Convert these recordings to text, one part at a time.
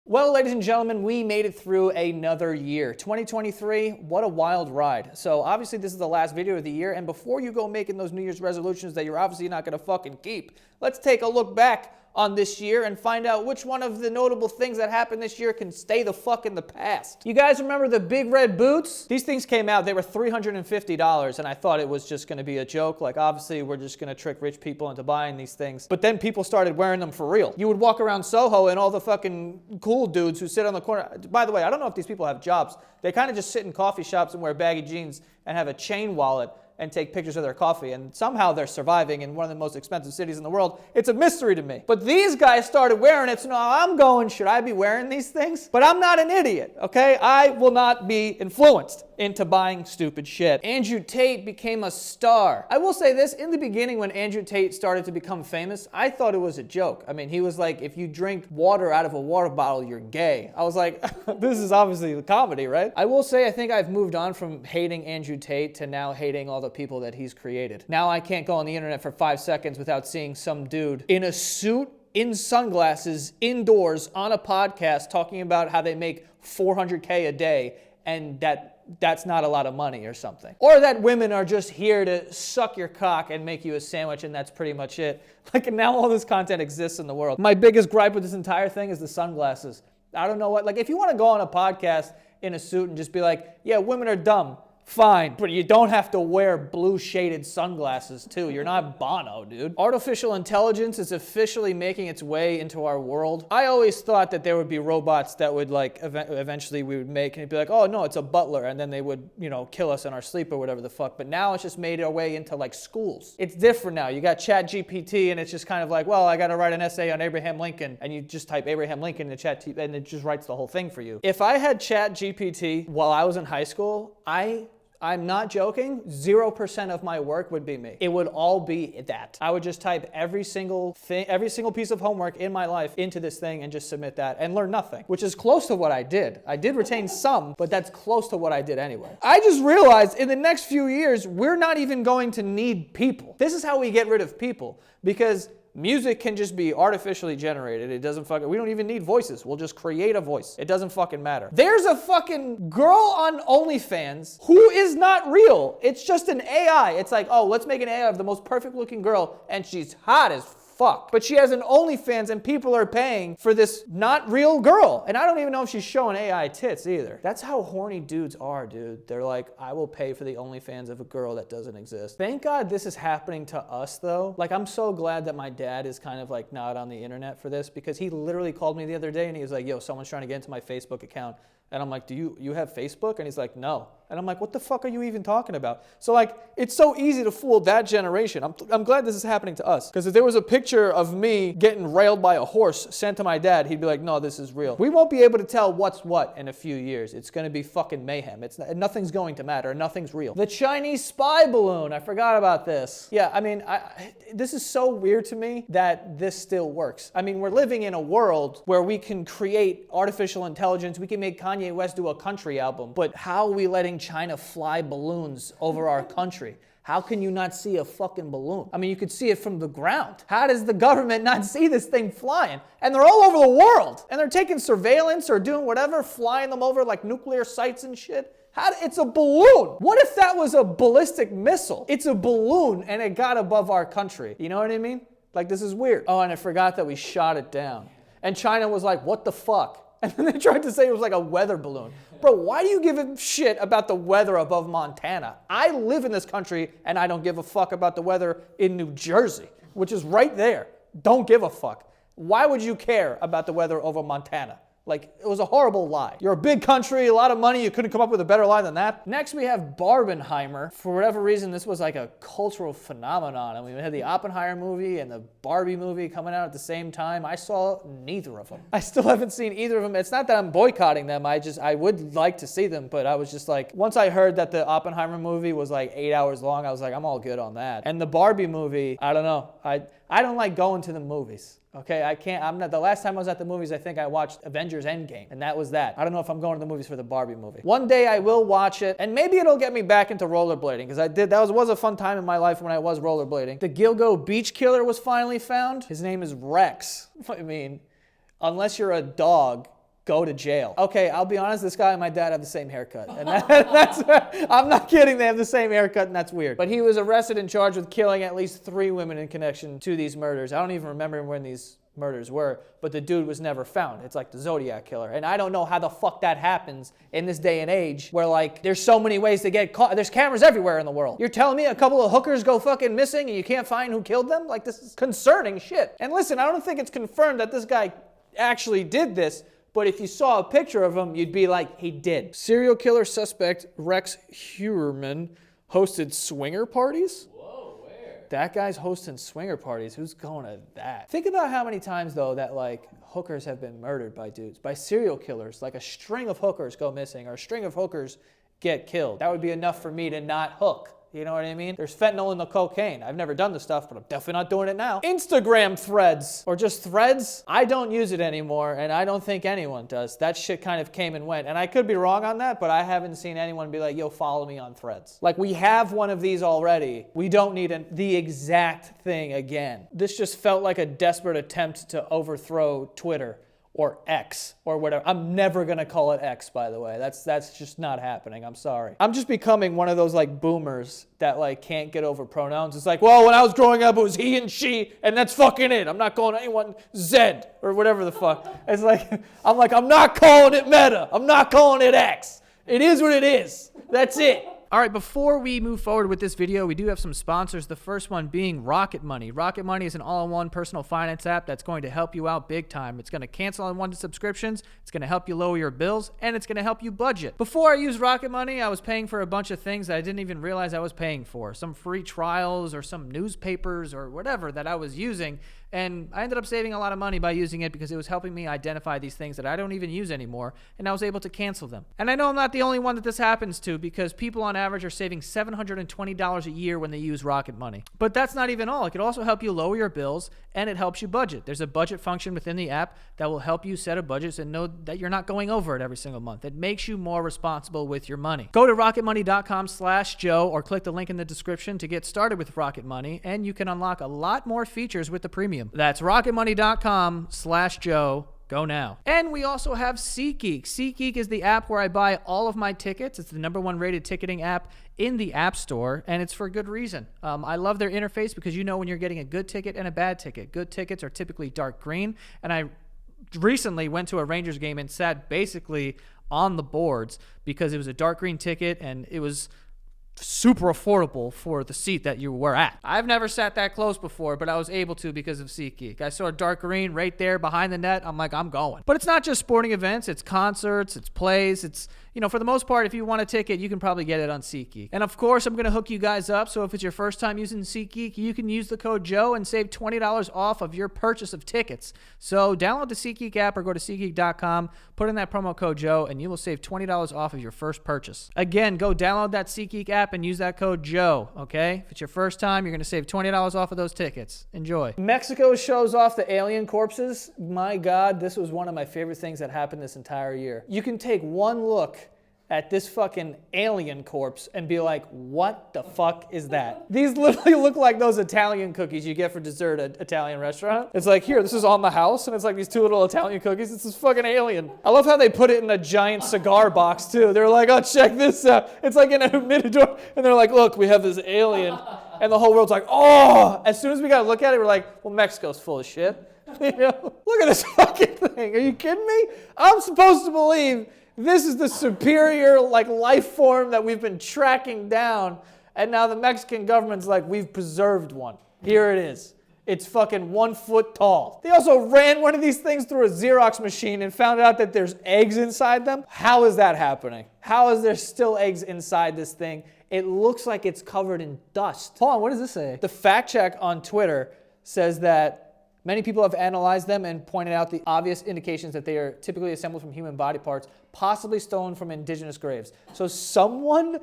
Well, ladies and gentlemen, we made it through another year. 2023, what a wild ride. So obviously this is the last video of the year, and before you go making those New Year's resolutions that you're obviously not gonna fucking keep, let's take a look back on this year and find out which one of the notable things that happened this year can stay the fuck in the past. You guys remember the big red boots? These things came out, they were $350, and I thought it was just gonna be a joke. Like, obviously, we're just gonna trick rich people into buying these things. But then people started wearing them for real. You would walk around Soho and all the fucking cool dudes who sit on the corner. By the way, I don't know if these people have jobs. They kind of just sit in coffee shops and wear baggy jeans and have a chain wallet and take pictures of their coffee, and somehow they're surviving in one of the most expensive cities in the world. It's a mystery to me. But these guys started wearing it, so now I'm going, should I be wearing these things? But I'm not an idiot, okay? I will not be influenced into buying stupid shit. Andrew Tate became a star. I will say this, in the beginning when Andrew Tate started to become famous, I thought it was a joke. I mean, he was like, if you drink water out of a water bottle, you're gay. I was like, this is obviously the comedy, right? I will say, I think I've moved on from hating Andrew Tate to now hating all the people that he's created. Now I can't go on the internet for 5 seconds without seeing some dude in a suit, in sunglasses, indoors, on a podcast talking about how they make $400K a day and that's not a lot of money or something. Or that women are just here to suck your cock and make you a sandwich and that's pretty much it. Like, now all this content exists in the world. My biggest gripe with this entire thing is the sunglasses. I don't know what, like, if you want to go on a podcast in a suit and just be like, yeah, women are dumb, fine, but you don't have to wear blue shaded sunglasses too. You're not Bono, dude. Artificial intelligence is officially making its way into our world. I always thought that there would be robots that would, like, eventually we would make, and it'd be like, oh no, it's a butler, and then they would, you know, kill us in our sleep or whatever the fuck. But now it's just made our way into, like, schools. It's different now. You got ChatGPT, and it's just kind of like, well, I gotta write an essay on Abraham Lincoln, and you just type Abraham Lincoln in chat, and it just writes the whole thing for you. If I had ChatGPT while I was in high school, I'm not joking, 0% of my work would be me. It would all be that. I would just type every single thing, every single piece of homework in my life into this thing and just submit that and learn nothing, which is close to what I did. I did retain some, but that's close to what I did anyway. I just realized in the next few years, we're not even going to need people. This is how we get rid of people, because music can just be artificially generated. It doesn't fucking, we don't even need voices. We'll just create a voice. It doesn't fucking matter. There's a fucking girl on OnlyFans who is not real. It's just an AI. It's like, oh, let's make an AI of the most perfect looking girl and she's hot as fuck. But she has an OnlyFans and people are paying for this not real girl. And I don't even know if she's showing AI tits either. That's how horny dudes are, dude. They're like, I will pay for the OnlyFans of a girl that doesn't exist. Thank God this is happening to us though. Like, I'm so glad that my dad is kind of like not on the internet for this, because he literally called me the other day and he was like, yo, someone's trying to get into my Facebook account. And I'm like, do you have Facebook? And he's like, no. And I'm like, what the fuck are you even talking about? So, like, it's so easy to fool that generation. I'm glad this is happening to us. Because if there was a picture of me getting railed by a horse sent to my dad, he'd be like, no, this is real. We won't be able to tell what's what in a few years. It's going to be fucking mayhem. Nothing's going to matter. Nothing's real. The Chinese spy balloon. I forgot about this. Yeah, I mean, this is so weird to me that this still works. I mean, we're living in a world where we can create artificial intelligence. We can make Kanye West do a country album. But how are we letting China fly balloons over our country? How can you not see a fucking balloon? I mean, you could see it from the ground. How does the government not see this thing flying? And they're all over the world. And they're taking surveillance or doing whatever, flying them over like nuclear sites and shit. It's a balloon. What if that was a ballistic missile? It's a balloon and it got above our country. You know what I mean? Like, this is weird. Oh, and I forgot that we shot it down. And China was like, what the fuck? And then they tried to say it was like a weather balloon. Bro, why do you give a shit about the weather above Montana? I live in this country and I don't give a fuck about the weather in New Jersey, which is right there. Don't give a fuck. Why would you care about the weather over Montana? Like, it was a horrible lie. You're a big country, a lot of money, you couldn't come up with a better lie than that. Next, we have Barbieheimer. For whatever reason, this was like a cultural phenomenon. And we had the Oppenheimer movie and the Barbie movie coming out at the same time. I saw neither of them. I still haven't seen either of them. It's not that I'm boycotting them. I would like to see them, but I was just like, once I heard that the Oppenheimer movie was like 8 hours long, I was like, I'm all good on that. And the Barbie movie, I don't know. I don't like going to the movies. Okay, the last time I was at the movies, I think I watched Avengers Endgame, and that was that. I don't know if I'm going to the movies for the Barbie movie. One day I will watch it, and maybe it'll get me back into rollerblading, because that was a fun time in my life when I was rollerblading. The Gilgo Beach killer was finally found. His name is Rex. I mean, unless you're a dog, go to jail. Okay, I'll be honest, this guy and my dad have the same haircut. And that's, I'm not kidding, they have the same haircut, and that's weird. But he was arrested and charged with killing at least 3 women in connection to these murders. I don't even remember when these murders were, but the dude was never found. It's like the Zodiac killer. And I don't know how the fuck that happens in this day and age where like there's so many ways to get caught. There's cameras everywhere in the world. You're telling me a couple of hookers go fucking missing and you can't find who killed them? Like, this is concerning shit. And listen, I don't think it's confirmed that this guy actually did this, but if you saw a picture of him, you'd be like, he did. Serial killer suspect Rex Heuermann hosted swinger parties? That guy's hosting swinger parties. Who's going to that? Think about how many times, though, that, like, hookers have been murdered by dudes, by serial killers. Like, a string of hookers go missing or a string of hookers get killed. That would be enough for me to not hook. You know what I mean? There's fentanyl in the cocaine. I've never done the stuff, but I'm definitely not doing it now. Instagram threads, or just threads. I don't use it anymore, and I don't think anyone does. That shit kind of came and went. And I could be wrong on that, but I haven't seen anyone be like, yo, follow me on threads. Like, we have one of these already. We don't need the exact thing again. This just felt like a desperate attempt to overthrow Twitter. Or X, or whatever. I'm never gonna call it X, by the way. That's just not happening, I'm sorry. I'm just becoming one of those like boomers that like can't get over pronouns. It's like, well, when I was growing up, it was he and she, and that's fucking it. I'm not calling anyone Zed, or whatever the fuck. It's like, I'm not calling it meta. I'm not calling it X. It is what it is. That's it. All right, before we move forward with this video, we do have some sponsors. The first one being Rocket Money. Rocket Money is an all-in-one personal finance app that's going to help you out big time. It's going to cancel unwanted subscriptions, it's going to help you lower your bills, and it's going to help you budget. Before I used Rocket Money, I was paying for a bunch of things that I didn't even realize I was paying for. Some free trials or some newspapers or whatever that I was using. And I ended up saving a lot of money by using it because it was helping me identify these things that I don't even use anymore, and I was able to cancel them. And I know I'm not the only one that this happens to, because people on average are saving $720 a year when they use Rocket Money. But that's not even all. It could also help you lower your bills, and it helps you budget. There's a budget function within the app that will help you set a budget and know that you're not going over it every single month. It makes you more responsible with your money. Go to rocketmoney.com/Joe or click the link in the description to get started with Rocket Money, and you can unlock a lot more features with the premium. That's rocketmoney.com/Joe. Go now. And we also have SeatGeek. SeatGeek is the app where I buy all of my tickets. It's the #1 rated ticketing app in the App Store, and it's for good reason. I love their interface because you know when you're getting a good ticket and a bad ticket. Good tickets are typically dark green, and I recently went to a Rangers game and sat basically on the boards because it was a dark green ticket and it was super affordable for the seat that you were at. I've never sat that close before, but I was able to because of SeatGeek. I saw a dark green right there behind the net. I'm like, I'm going. But it's not just sporting events. It's concerts. It's plays. It's, you know, for the most part, if you want a ticket, you can probably get it on SeatGeek. And of course, I'm going to hook you guys up. So if it's your first time using SeatGeek, you can use the code Joe and save $20 off of your purchase of tickets. So download the SeatGeek app or go to SeatGeek.com, put in that promo code Joe, and you will save $20 off of your first purchase. Again, go download that SeatGeek app and use that code Joe, okay? If it's your first time, you're going to save $20 off of those tickets. Enjoy. Mexico shows off the alien corpses. My God, this was one of my favorite things that happened this entire year. You can take one look at this fucking alien corpse and be like, what the fuck is that? These literally look like those Italian cookies you get for dessert at Italian restaurant. It's like, here, this is on the house, and it's like these 2 little Italian cookies. This is fucking alien. I love how they put it in a giant cigar box, too. They're like, oh, check this out. It's like in a humidor, and they're like, look, we have this alien. And the whole world's like, oh! As soon as we got to look at it, we're like, well, Mexico's full of shit. You know? Look at this fucking thing. Are you kidding me? I'm supposed to believe this is the superior life form that we've been tracking down, and now the Mexican government's like, we've preserved one. Here it is. It's fucking 1 foot tall. They also ran one of these things through a Xerox machine and found out that there's eggs inside them. How is that happening? How is there still eggs inside this thing? It looks like it's covered in dust. Hold on, what does this say? The fact check on Twitter says that many people have analyzed them and pointed out the obvious indications that they are typically assembled from human body parts, possibly stolen from indigenous graves. So someone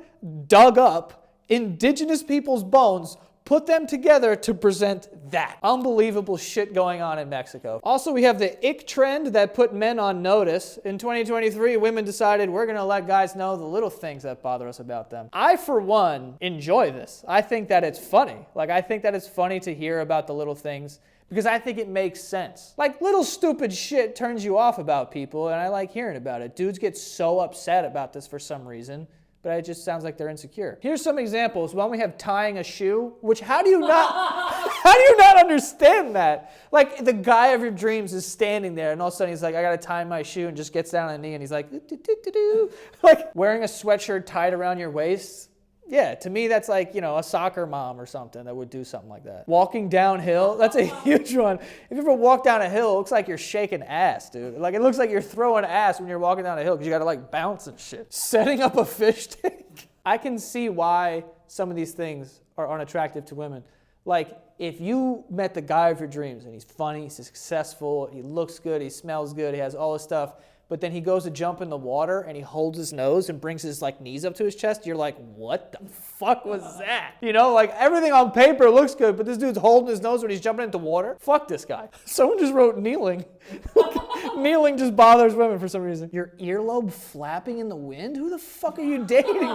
dug up indigenous people's bones, put them together to present that. Unbelievable shit going on in Mexico. Also, we have the ick trend that put men on notice. In 2023, women decided we're gonna let guys know the little things that bother us about them. I, for one, enjoy this. I think that it's funny. I think that it's funny to hear about the little things because I think it makes sense. Like, little stupid shit turns you off about people, and I like hearing about it. Dudes get so upset about this for some reason, but it just sounds like they're insecure. Here's some examples. One, we have tying a shoe, which how do you not understand that? Like, the guy of your dreams is standing there, and all of a sudden he's like, I gotta tie my shoe, and just gets down on a knee, and he's like, do. Like, wearing a sweatshirt tied around your waist. Yeah, to me, that's like, you know, a soccer mom or something that would do something like that. Walking downhill, that's a huge one. If you ever walk down a hill, it looks like you're shaking ass, dude. Like, it looks like you're throwing ass when you're walking down a hill because you got to, like, bounce and shit. Setting up a fish tank. I can see why some of these things are unattractive to women. Like, if you met the guy of your dreams and he's funny, he's successful, he looks good, he smells good, he has all this stuff, but then he goes to jump in the water and he holds his nose and brings his like knees up to his chest, you're like, what the fuck was that? You know, like everything on paper looks good, but this dude's holding his nose when he's jumping into water. Fuck this guy. Someone just wrote kneeling. Kneeling just bothers women for some reason. Your earlobe flapping in the wind? Who the fuck are you dating?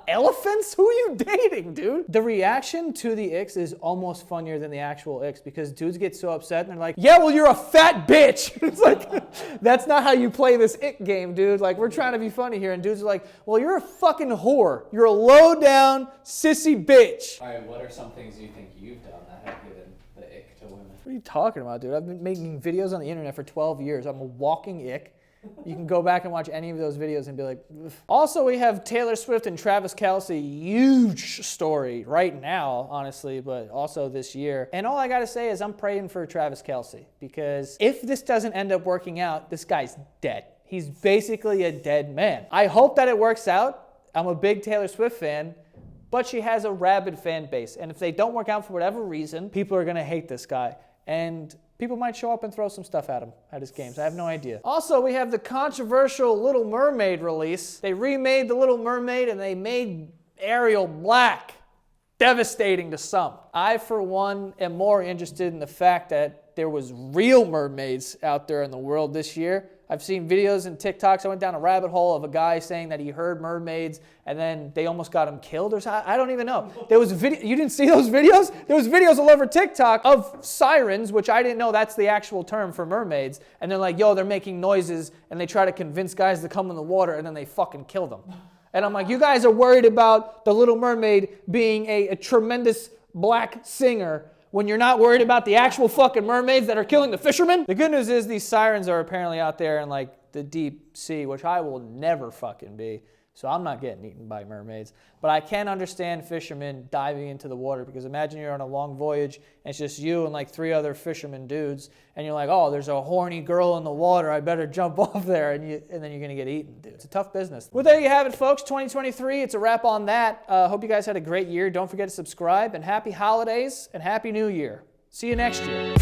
Elephants? Who are you dating, dude? The reaction to the icks is almost funnier than the actual icks because dudes get so upset and they're like, yeah, well, you're a fat bitch. It's like, that's not how you play this ick game, dude. Like, we're trying to be funny here. And dudes are like, well, you're a fucking whore. You're a low down, sissy bitch. All right, what are some things you think you've done that have given the ick to women? What are you talking about, dude? I've been making videos on the internet for 12 years. I'm a walking ick. You can go back and watch any of those videos and be like, ugh. Also, we have Taylor Swift and Travis Kelce, huge story right now, honestly, but also this year. And all I gotta say is I'm praying for Travis Kelce because if this doesn't end up working out, this guy's dead. He's basically a dead man. I hope that it works out. I'm a big Taylor Swift fan, but she has a rabid fan base. And if they don't work out for whatever reason, people are gonna hate this guy. And people might show up and throw some stuff at him at his games. I have no idea. Also, we have the controversial Little Mermaid release. They remade the Little Mermaid and they made Ariel black. Devastating to some. I, for one, am more interested in the fact that there was real mermaids out there in the world this year. I've seen videos and TikToks. I went down a rabbit hole of a guy saying that he heard mermaids and then they almost got him killed or something. I don't even know. There was a video. You didn't see those videos? There was videos all over TikTok of sirens, which I didn't know that's the actual term for mermaids. And they're like, yo, they're making noises and they try to convince guys to come in the water and then they fucking kill them. And I'm like, you guys are worried about the Little Mermaid being a tremendous black singer when you're not worried about the actual fucking mermaids that are killing the fishermen? The good news is these sirens are apparently out there in like the deep sea, which I will never fucking be. So I'm not getting eaten by mermaids. But I can understand fishermen diving into the water because imagine you're on a long voyage and it's just you and like 3 other fishermen dudes and you're like, oh, there's a horny girl in the water. I better jump off there and then you're going to get eaten, dude. It's a tough business. Well, there you have it, folks. 2023. It's a wrap on that. Hope you guys had a great year. Don't forget to subscribe and happy holidays and happy new year. See you next year.